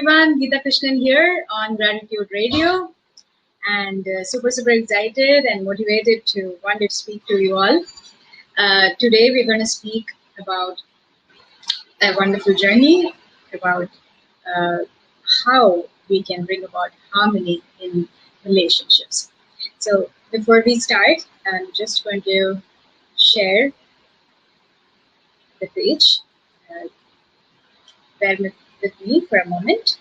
everyone, Geetha Krishnan here on Gratitude Radio, and super excited and motivated to want to speak to you all. Today we're going to speak about a wonderful journey, about how we can bring about harmony in relationships. So before we start, I'm just going to share the page. Bear with me for a moment.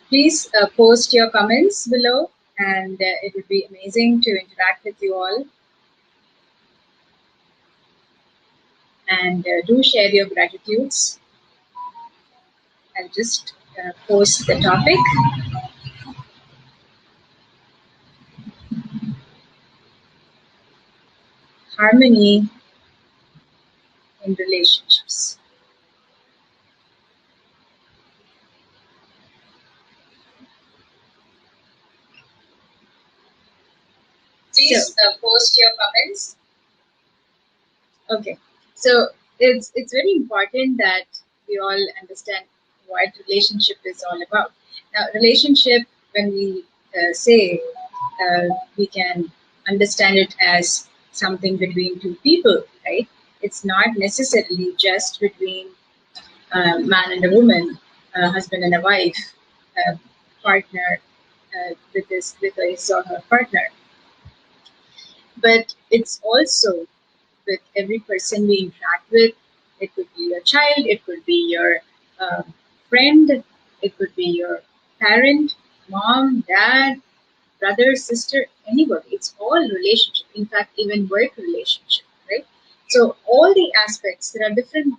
Please post your comments below, and it would be amazing to interact with you all. And do share your gratitudes. I'll just post the topic. Harmony in relationships. Please post your comments. Okay, so it's very important that we all understand what relationship is all about. Now, relationship, when we say, we can understand it as something between two people, right? It's not necessarily just between a man and a woman, a husband and a wife, a partner with his or her partner. But it's also with every person we interact with. It could be your child, it could be your friend, it could be your parent, mom, dad, brother, sister, anybody. It's all relationship. In fact, even work relationship, right? So all the aspects, there are different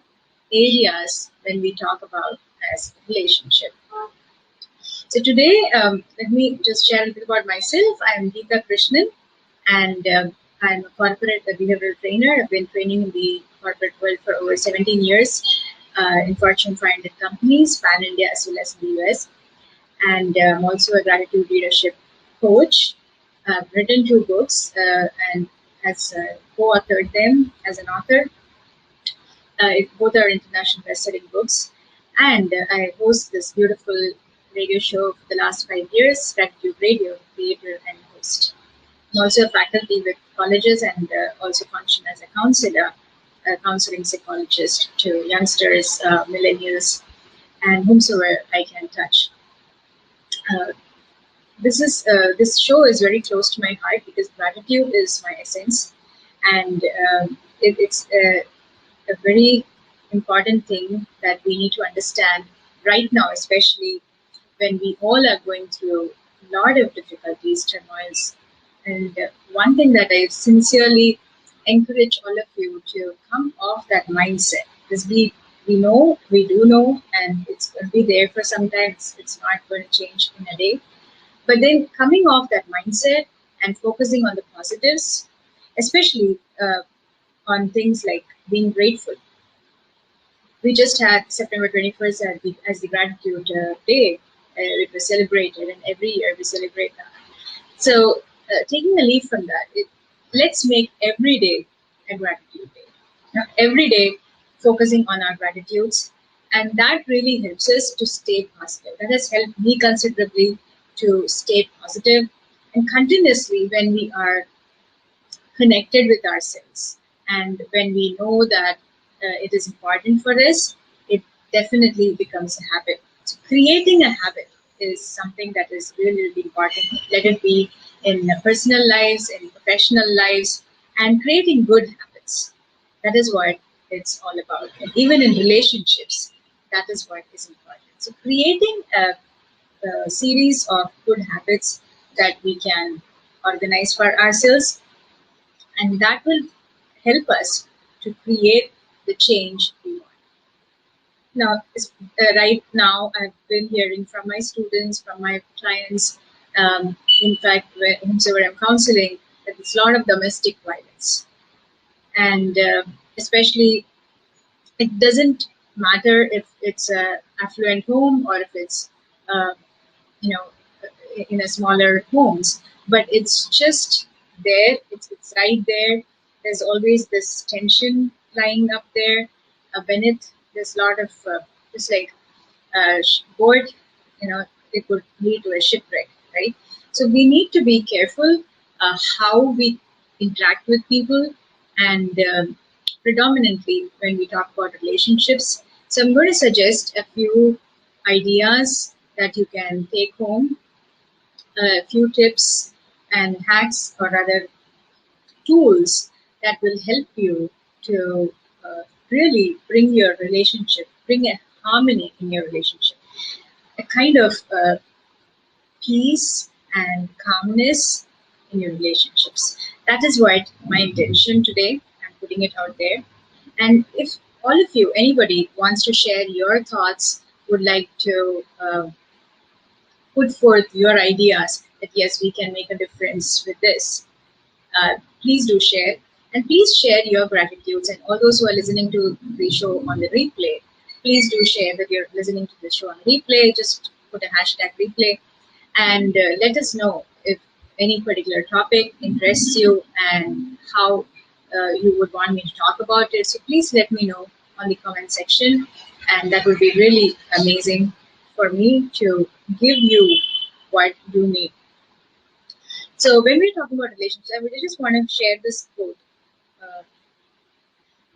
areas when we talk about as relationship. So today, let me just share a bit about myself. I'm Geetha Krishnan, and I'm a corporate behavioral trainer. I've been training in the corporate world for over 17 years in Fortune 500 companies, pan-India as well as in the US. And I'm also a gratitude leadership coach. I've written 2 books and has co-authored them as an author. Both are international best-selling books. And I host this beautiful radio show for the last 5 years, Gratitude Radio, creator and host. I'm also a faculty with colleges and also function as a counselor, a counseling psychologist to youngsters, millennials, and whomsoever I can touch. This show is very close to my heart because gratitude is my essence, and it's a very important thing that we need to understand right now, especially when we all are going through a lot of difficulties, turmoils. And one thing that I sincerely encourage all of you to come off that mindset, because we do know, and it's going to be there for some time. It's not going to change in a day. But then coming off that mindset and focusing on the positives, especially on things like being grateful. We just had September 21st as the Gratitude Day. It was celebrated, and every year we celebrate that. So taking a leaf from that, let's make every day a gratitude day. Now, every day focusing on our gratitudes, and that really helps us to stay positive. That has helped me considerably to stay positive, and continuously when we are connected with ourselves and when we know that it is important for us, it definitely becomes a habit. So creating a habit is something that is really, really important. Let it be in personal lives, in professional lives, and creating good habits. That is what it's all about. And even in relationships, that is what is important. So creating a series of good habits that we can organize for ourselves, and that will help us to create the change we want. Now, right now, I've been hearing from my students, from my clients, in fact, whomsoever I'm counseling, that there's a lot of domestic violence. And especially, it doesn't matter if it's an affluent home or if it's in a smaller homes, but it's just there. It's right there there's always this tension lying up there. Beneath, there's a lot of just like board, it could lead to a shipwreck, right? So we need to be careful how we interact with people, and predominantly when we talk about relationships. So I'm going to suggest a few ideas that you can take home, a few tips and hacks, or rather tools that will help you to really bring a harmony in your relationship, a kind of peace and calmness in your relationships. That is what my intention today. I'm putting it out there. And if all of you, anybody wants to share your thoughts, would like to put forth your ideas that yes, we can make a difference with this, please do share. And please share your gratitudes. And all those who are listening to the show on the replay, please do share that you're listening to the show on the replay. Just put a hashtag replay and let us know if any particular topic interests you and how you would want me to talk about it. So please let me know on the comment section, and that would be really amazing for me to give you what you need. So when we're talking about relationships, I just want to share this quote.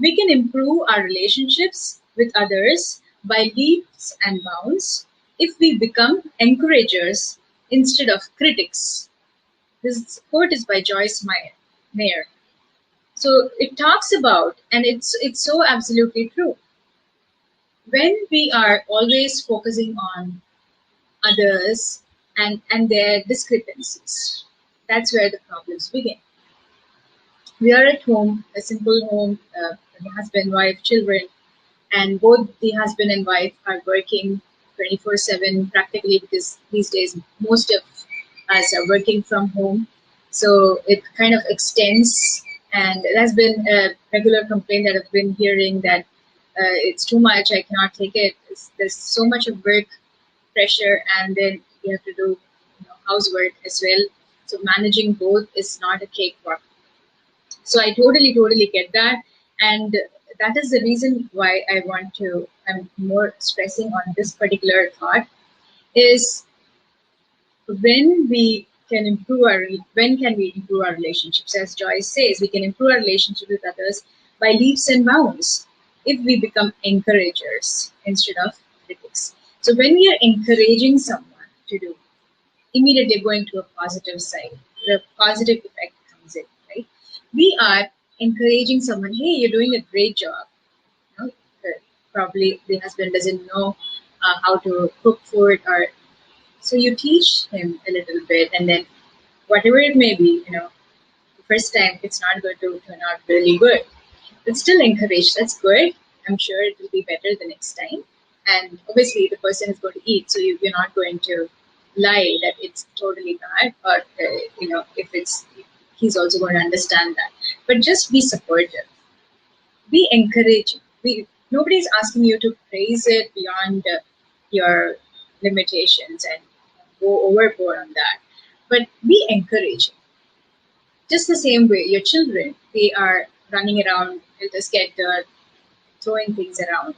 We can improve our relationships with others by leaps and bounds if we become encouragers instead of critics. This quote is by Joyce Meyer. So it talks about, and it's so absolutely true. When we are always focusing on others and their discrepancies, that's where the problems begin. We are at home, a simple home, husband, wife, children, and both the husband and wife are working 24/7 practically, because these days most of us are working from home. So it kind of extends, and it has been a regular complaint that I've been hearing that it's too much, I cannot take it. There's so much of work pressure, and then you have to do housework as well. So managing both is not a cakewalk. So I totally get that, and that is the reason why I'm more stressing on this particular thought, is when can we improve our relationships? As Joyce says, we can improve our relationship with others by leaps and bounds if we become encouragers instead of critics. So when we are encouraging someone to do, immediately going to a positive side, the positive effect comes in, right? We are encouraging someone, hey, you're doing a great job. Probably the husband doesn't know how to cook food, or so you teach him a little bit, and then whatever it may be, the first time it's not going to turn out really good, but still encourage. That's good. I'm sure it will be better the next time. And obviously the person is going to eat, so you're not going to lie that it's totally bad, or if he's also going to understand that. But just be supportive, be encouraging. Nobody's asking you to praise it beyond your limitations and go overboard on that, but be encouraging. Just the same way, your children, they are running around, they'll just get dirt, throwing things around.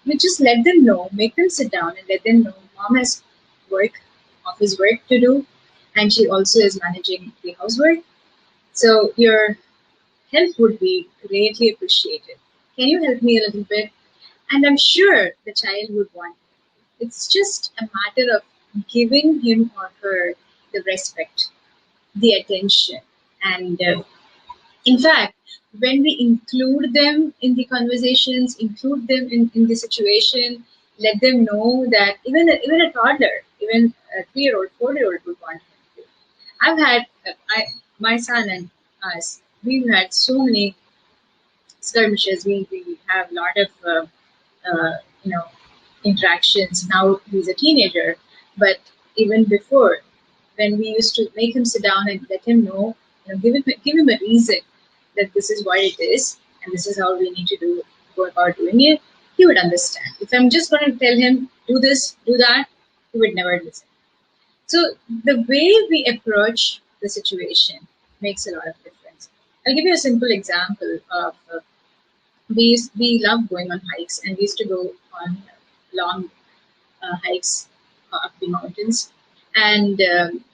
You just let them know, make them sit down and let them know mom has office work to do, and she also is managing the housework. So your help would be greatly appreciated. Can you help me a little bit? And I'm sure the child would want it. It's just a matter of giving him or her the respect, the attention. And in fact, when we include them in the conversations, include them in the situation, let them know that even a toddler, even a 3-year-old, 4-year-old would want him to. I've had, my son and us, we've had so many skirmishes. We have a lot of, interactions. Now he's a teenager, but even before, when we used to make him sit down and let him know, give him a reason that this is what it is and this is how we need to go about doing it, he would understand. If I'm just going to tell him, do this, do that, he would never listen. So the way we approach the situation makes a lot of difference. I'll give you a simple example of we love going on hikes, and we used to go on long hikes up the mountains. And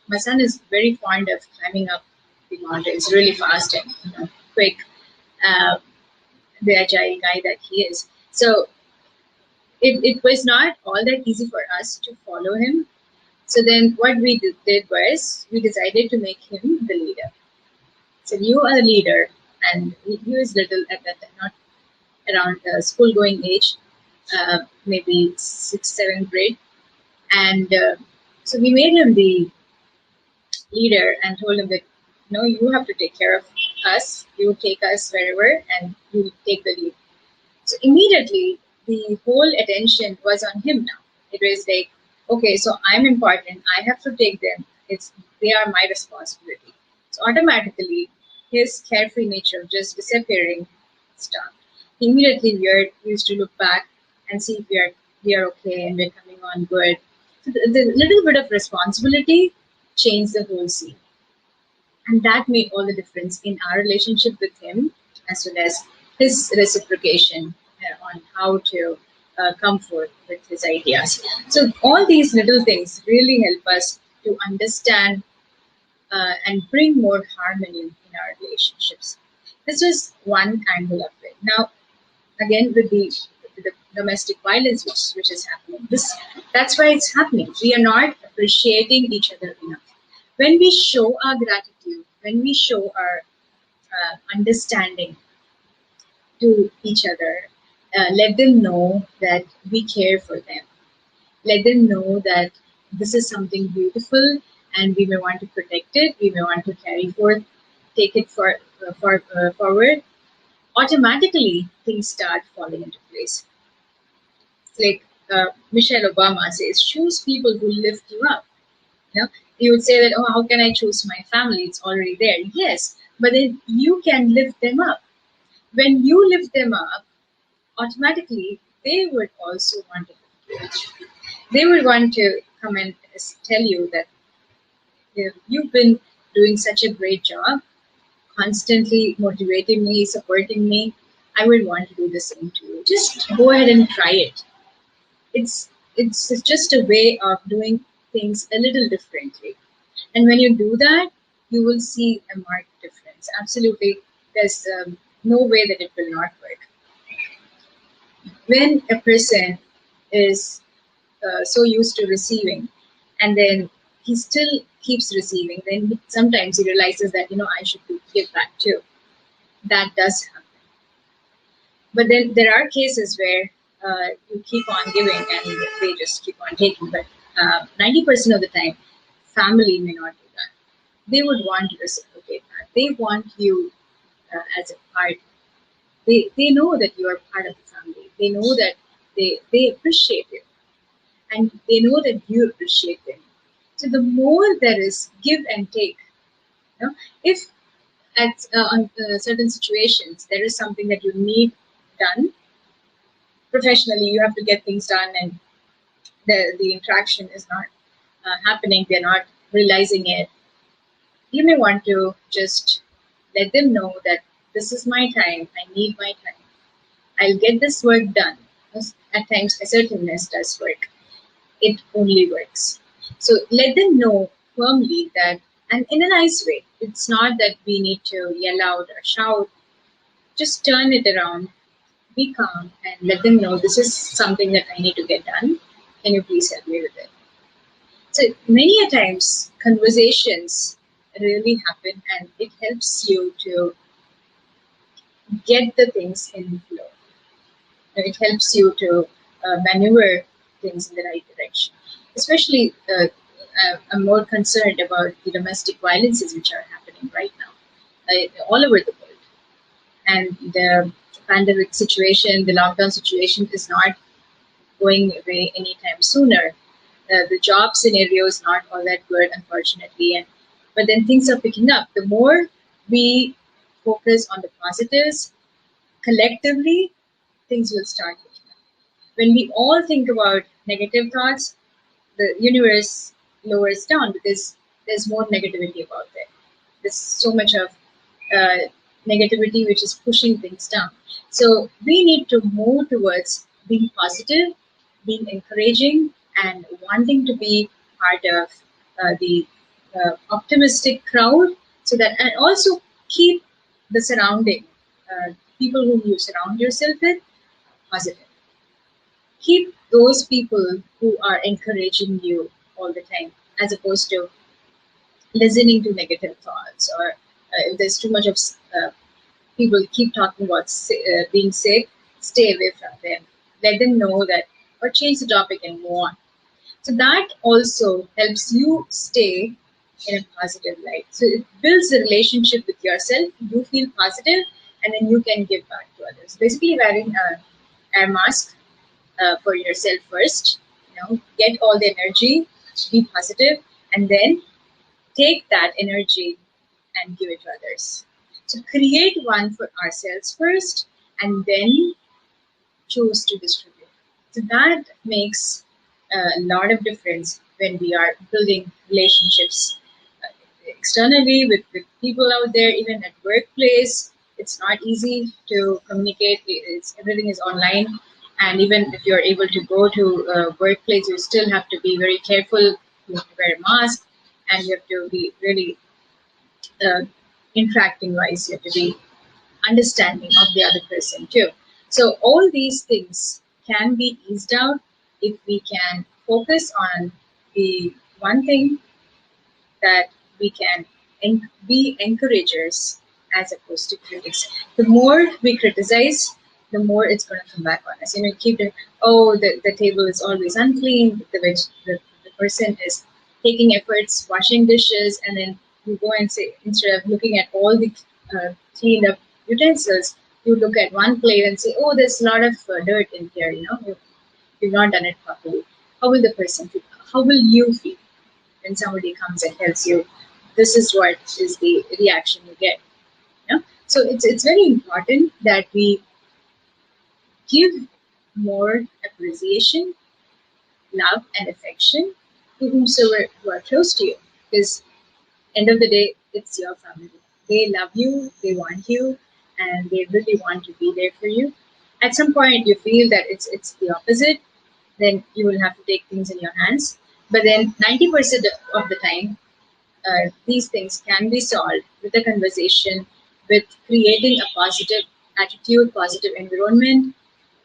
my son is very fond of climbing up the mountains really fast and quick, uh, the agile guy that he is. So it was not all that easy for us to follow him. So then what we did was we decided to make him the leader. So you are the leader, and he was little at that time, not around school going age, maybe 6th, 7th grade. And so we made him the leader and told him that, no, you have to take care of us. You take us wherever, and you take the lead. So immediately, the whole attention was on him now. It was like, okay, so I'm important. I have to take them. They are my responsibility. So automatically, his carefree nature of just disappearing stopped. Immediately, we used to look back and see if we are okay and we're coming on good. So the little bit of responsibility changed the whole scene. And that made all the difference in our relationship with him, as well as his reciprocation on how to come forth with his ideas. So all these little things really help us to understand and bring more harmony in our relationships. This was one angle of it. Now, again, with the domestic violence which is happening, that's why it's happening. We are not appreciating each other enough. When we show our gratitude, when we show our understanding to each other, let them know that we care for them. Let them know that this is something beautiful, and we may want to protect it. We may want to carry forth, take it forward. Automatically, things start falling into place. It's like Michelle Obama says, choose people who lift you up. You would say that, oh, how can I choose my family? It's already there. Yes, but then you can lift them up. When you lift them up, automatically they would also want to lift you. They would want to come and tell you that you've been doing such a great job, constantly motivating me, supporting me. I would want to do the same to you. Just go ahead and try it. It's just a way of doing things a little differently. And when you do that, you will see a marked difference. Absolutely, there's no way that it will not work. When a person is so used to receiving, and then he still keeps receiving, then sometimes he realizes that, I should give back too. That does happen. But then there are cases where you keep on giving and they just keep on taking. But 90% of the time, family may not do that. They would want to reciprocate that. They want you as a part. They know that you are part of the family. They know that they appreciate you. And they know that you appreciate them. So the more there is give and take, if at on certain situations there is something that you need done professionally, you have to get things done, and the interaction is not happening, they're not realizing it. You may want to just let them know that this is my time, I need my time, I'll get this work done. At times assertiveness does work. It only works. So let them know firmly that, and in a nice way. It's not that we need to yell out or shout. Just turn it around, be calm, and let them know this is something that I need to get done. Can you please help me with it? So many a times conversations really happen, and it helps you to get the things in flow. It helps you to maneuver things in the right direction. Especially, I'm more concerned about the domestic violences which are happening right now, all over the world. And the pandemic situation, the lockdown situation is not going away anytime sooner. The job scenario is not all that good, unfortunately. But then things are picking up. The more we focus on the positives, collectively, things will start picking up. When we all think about negative thoughts, the universe lowers down because there's more negativity about it. There's so much of negativity which is pushing things down. So we need to move towards being positive, being encouraging, and wanting to be part of the optimistic crowd, so that, and also keep the surrounding people whom you surround yourself with positive. Keep those people who are encouraging you all the time, as opposed to listening to negative thoughts, or if there's too much of people keep talking about being sick, stay away from them. Let them know that, or change the topic and move on. So that also helps you stay in a positive light. So it builds a relationship with yourself. You feel positive, and then you can give back to others. Basically, wearing a air mask for yourself first. Get all the energy, be positive, and then take that energy and give it to others. So create one for ourselves first, and then choose to distribute. So that makes a lot of difference when we are building relationships externally with people out there, even at workplace. It's not easy to communicate. Everything is online, and even if you're able to go to a workplace, you still have to be very careful. You have to wear a mask, and you have to be really interacting wise. You have to be understanding of the other person too. So all these things can be eased out if we can focus on the one thing, that we can be encouragers as opposed to critics. The more we criticize, the more it's going to come back on us. Keep it, oh, the table is always unclean, the person is taking efforts washing dishes, and then you go and say, instead of looking at all the cleaned up utensils, you look at one plate and say, oh, there's a lot of dirt in here, you've not done it properly. How will the person feel? How will you feel when somebody comes and tells you, this is what is the reaction you get? So it's very important that we give more appreciation, love, and affection to whomsoever who are close to you, because end of the day, it's your family. They love you, they want you, and they really want to be there for you. At some point, you feel that it's the opposite, then you will have to take things in your hands. But then 90% of the time, these things can be solved with a conversation, with creating a positive attitude, positive environment,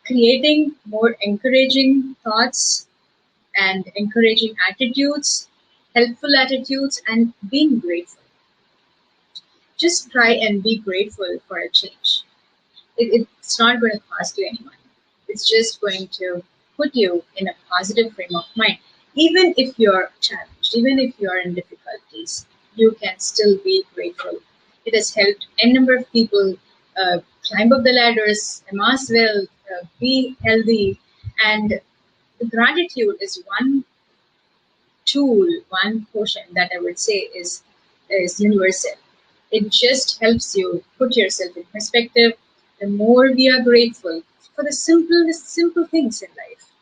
creating more encouraging thoughts and encouraging attitudes, helpful attitudes, and being grateful. Just try and be grateful for a change. It's not going to cost you any money. It's just going to put you in a positive frame of mind. Even if you're challenged, even if you're in difficulties, you can still be grateful. It has helped a number of people climb up the ladders, amass wealth, be healthy, and gratitude is one tool, one portion that I would say is universal. It just helps you put yourself in perspective. The more we are grateful for the simple things in life,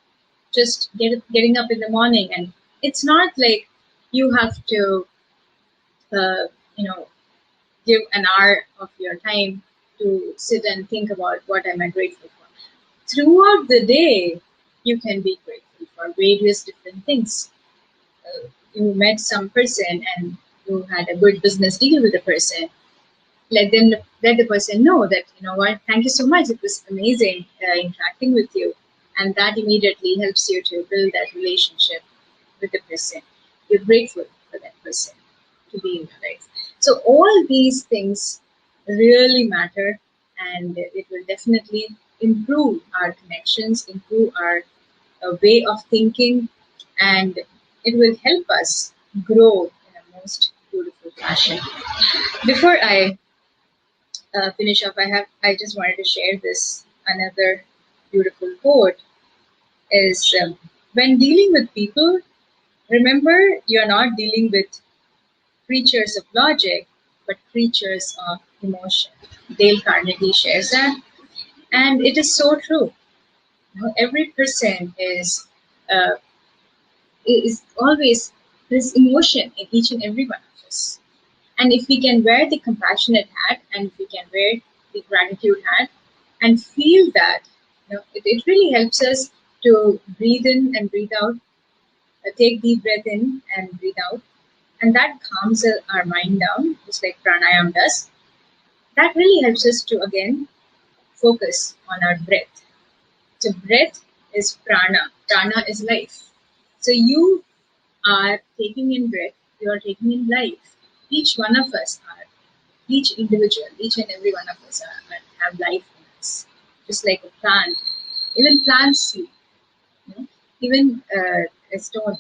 just getting up in the morning, and it's not like you have to, give an hour of your time to sit and think about what am I grateful for. Throughout the day, you can be grateful for various different things. You met some person and you had a good business deal with the person. Let the person know that, what, thank you so much. It was amazing interacting with you. And that immediately helps you to build that relationship with the person. You're grateful for that person to be in your life. So all these things really matter, and it will definitely improve our connections, improve our way of thinking, and it will help us grow in a most beautiful fashion. Before I finish up, I just wanted to share this another beautiful quote. Is when dealing with people, remember you're not dealing with creatures of logic, but creatures of emotion. Dale Carnegie shares that, and it is so true. Every person is always, there's emotion in each and every one of us, And if we can wear the compassionate hat, and if we can wear the gratitude hat and feel that, it really helps us to breathe in and breathe out, take deep breath in and breathe out. And that calms our mind down, just like pranayama does. That really helps us to, again, focus on our breath. So breath is prana. Prana is life. So you are taking in breath, you are taking in life. Each one of us are, each individual, each and every one of us have life in us. Just like a plant. Even plants sleep. Even a stone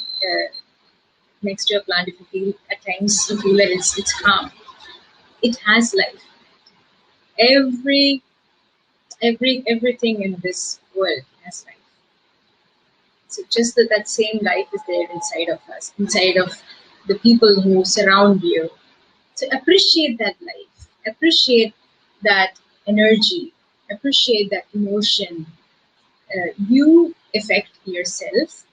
next to a plant, if you feel at times, you feel that it's calm. It has life. Everything in this world has life. So just that same life is there inside of us, inside of the people who surround you. So appreciate that life, appreciate that energy, appreciate that emotion. You affect yourself.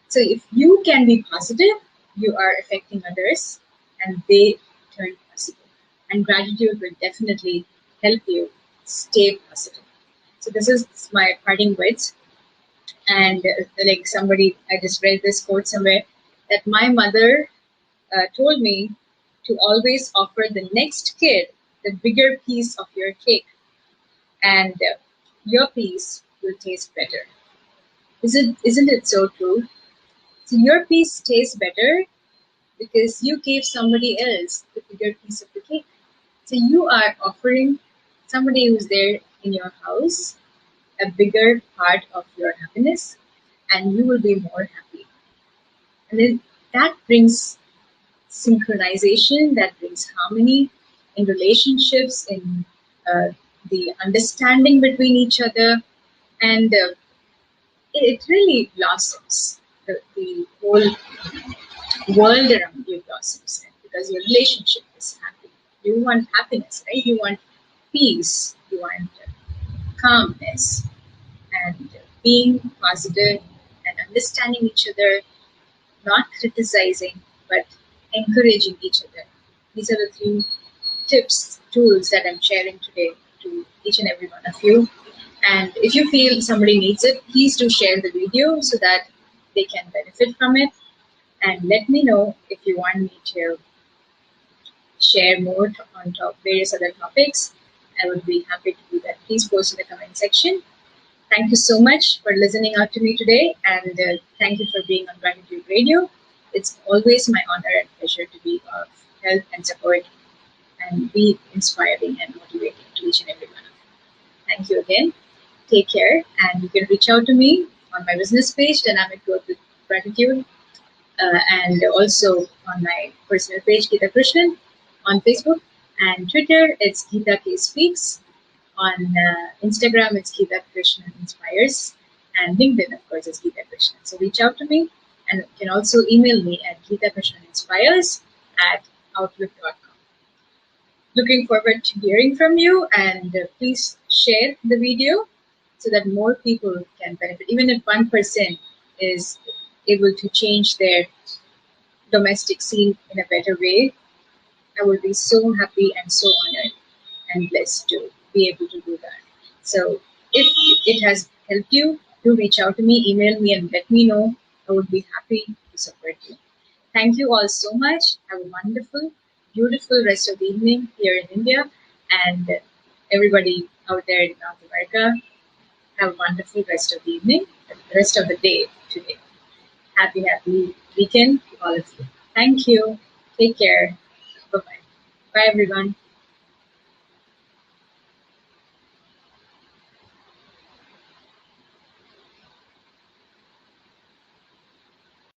So if you can be positive, you are affecting others and they turn positive. And gratitude will definitely help you stay positive. So this is my parting words. And like somebody, I just read this quote somewhere, that my mother told me to always offer the next kid the bigger piece of your cake, and your piece will taste better. Isn't it so true? So your piece tastes better because you gave somebody else the bigger piece of the cake. So you are offering somebody who's there in your house a bigger part of your happiness, and you will be more happy. And then that brings synchronization, that brings harmony in relationships, in the understanding between each other, and it really blossoms. The whole world around you blossoms because your relationship is happy. You want happiness, right? You want peace. You want calmness, and being positive and understanding each other, not criticizing, but encouraging each other. These are the 3 tips, tools that I'm sharing today to each and every one of you. And if you feel somebody needs it, please do share the video so that they can benefit from it. And let me know if you want me to share more on various other topics. I would be happy to do that. Please post in the comment section. Thank you so much for listening out to me today, and thank you for being on Gratitude Radio. It's always my honor and pleasure to be of help and support and be inspiring and motivating to each and every one of you. Thank you again. Take care, and you can reach out to me on my business page, Dynamic Growth with Gratitude, and also on my personal page, Geetha Krishnan, on Facebook and Twitter. It's Geetha K Speaks. On Instagram, it's Geetha Krishnan Inspires, and LinkedIn, of course, is Geetha Krishnan. So reach out to me, and you can also email me at geethakrishnaninspires@outlook.com. Looking forward to hearing from you, and please share the video so that more people can benefit. Even if 1% is able to change their domestic scene in a better way, I will be so happy and so honored and blessed to be able to do that. So if it has helped you, do reach out to me, email me, and let me know. I would be happy to support you. Thank you all so much. Have a wonderful, beautiful rest of the evening here in India, and everybody out there in North America, have a wonderful rest of the evening, the rest of the day today. Happy weekend to all of you. Thank you. Take care. Bye-bye. Bye, everyone.